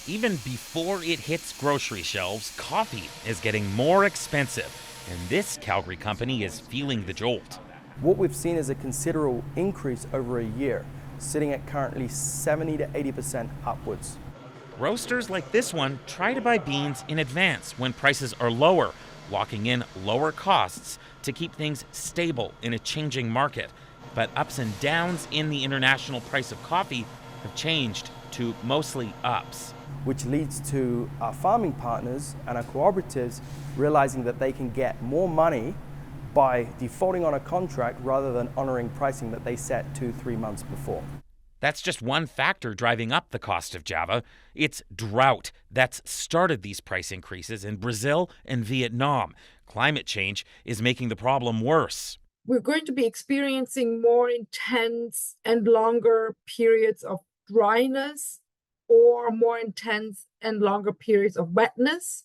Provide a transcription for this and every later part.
Even before it hits grocery shelves, coffee is getting more expensive, and this Calgary company is feeling the jolt. What we've seen is a considerable increase over a year, sitting at currently 70 to 80% upwards. Roasters like this one try to buy beans in advance when prices are lower, locking in lower costs to keep things stable in a changing market. But ups and downs in the international price of coffee have changed to mostly ups. Which leads to our farming partners and our cooperatives realizing that they can get more money by defaulting on a contract rather than honoring pricing that they set 2-3 months before. That's just one factor driving up the cost of Java. It's drought that's started these price increases in Brazil and Vietnam. Climate change is making the problem worse. We're going to be experiencing more intense and longer periods of dryness or more intense and longer periods of wetness.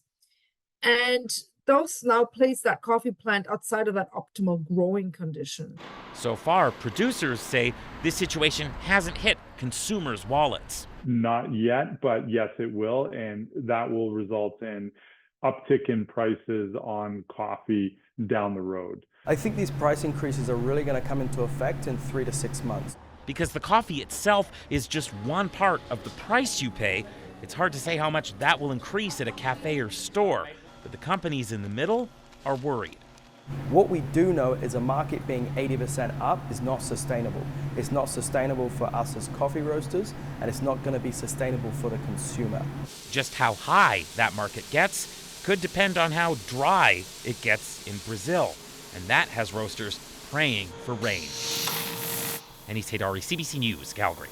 And those now place that coffee plant outside of that optimal growing condition. So far, producers say this situation hasn't hit consumers' wallets. Not yet, but yes, it will. And that will result in uptick in prices on coffee down the road. I think these price increases are really going to come into effect in 3 to 6 months. Because the coffee itself is just one part of the price you pay, it's hard to say how much that will increase at a cafe or store. But the companies in the middle are worried. What we do know is a market being 80% up is not sustainable. It's not sustainable for us as coffee roasters, and it's not going to be sustainable for the consumer. Just how high that market gets could depend on how dry it gets in Brazil. And that has roasters praying for rain. Anis Haydari, CBC News, Calgary.